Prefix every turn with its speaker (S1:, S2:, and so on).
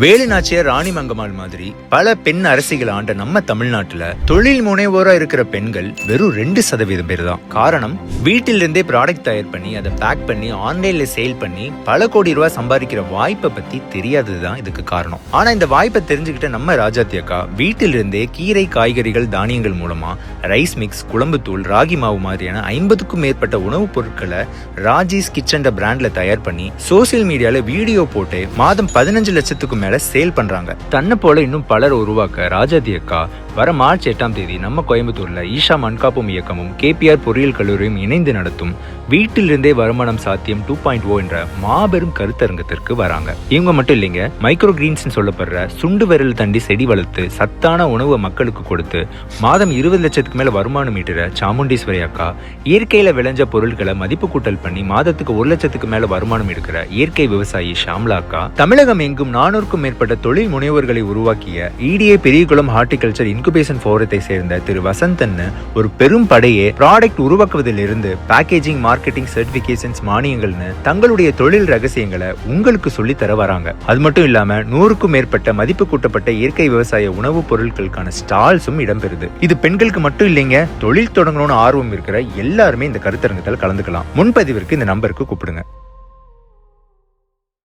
S1: வேலு நாச்சியார், ராணி மங்கம்மாள் மாதிரி பல பெண் அரசிகள் ஆண்ட நம்ம தமிழ்நாட்டுல தொழில் முனைவோரா இருக்கிற பெண்கள் வெறும் 2% பேர் தான். காரணம், வீட்டில இருந்தே ப்ராடக்ட் தயார் பண்ணி அதை பேக் பண்ணி ஆன்லைன்ல சேல் பண்ணி பல கோடி ரூபாய் சம்பாதிக்கிற வாய்ப்பை பத்தி தெரியாததுதான் இதுக்கு காரணம். ஆனா இந்த வாய்ப்பை தெரிஞ்சுக்கிட்ட நம்ம ராஜாத்தி அக்கா வீட்டில இருந்தே கீரை, காய்கறிகள், தானியங்கள் மூலமா ரைஸ் மிக்ஸ், குழம்பு தூள், ராகி மாவு மாதிரியான 50க்கும் மேற்பட்ட உணவுப் பொருட்களை ராஜீஸ் கிச்சன் பிராண்ட்ல தயார் பண்ணி சோசியல் மீடியால வீடியோ போட்டு மாதம் 15 லட்சத்துக்கு மேல சேல் பண்றாங்க. தன்னை போல இன்னும் பலர் உருவாக்க ராஜாத்தி அக்கா வர மார்ச் 8ஆம் தேதி நம்ம கோயம்புத்தூர்ல ஈஷா மண்காப்பும் இயக்கமும் KPR பொறியியல் கல்லூரியும் இணைந்து நடத்தும் வீட்டிலிருந்தே வருமானம் சாத்தியம் 2.0 என்ற மாபெரும் கருத்தரங்கத்திற்கு வராங்க. இவங்க மட்டும் இல்லைங்க, மைக்ரோ கிரீன்ஸ் சொல்லப்படுற சுண்டு விரல் தண்டி செடி வளர்த்து சத்தான உணவு மக்களுக்கு கொடுத்து மாதம் 20 லட்சத்துக்கு மேல வருமானம் ஈட்டுற சாமுண்டீஸ்வரி அக்கா, இயற்கையில விளைஞ்ச பொருட்களை மதிப்பு கூட்டல் பண்ணி மாதத்துக்கு 1 லட்சத்துக்கு மேல வருமானம் எடுக்கிற இயற்கை விவசாயி ஷாம்லா அக்கா, தமிழகம் எங்கும் 400க்கும் மேற்பட்ட தொழில் முனைவோர்களை உருவாக்கிய EDA பெரியகுளம் ஹார்டிகல்ச்சர் இன்குபேஷன் ஃபோரத்தை சேர்ந்த திரு வசந்தன் ஒரு பெரும் படையே ப்ராடக்ட் உருவாக்குவதில் இருந்து பேக்கேஜிங், மார்க்கெட்டிங், சர்டிபிகேஷன்ஸ், மானியங்கள்னு தங்களுடைய தொழில் ரகசியங்களை உங்களுக்கு சொல்லி தர வராங்க. அது மட்டும் இல்லாம 100க்கும் மேற்பட்ட மதிப்பு கூட்டப்பட்ட இயற்கை விவசாய உணவுப் பொருட்களுக்கான ஸ்டால்ஸும் இடம்பெறுது. இது பெண்களுக்கு மட்டும் இல்லைங்க, தொழில் தொடங்கணும்னு ஆர்வம் இருக்கிற எல்லாருமே இந்த கருத்தரங்கத்தில் கலந்துக்கலாம். முன்பதிவிற்கு இந்த நம்பருக்கு கூப்பிடுங்க.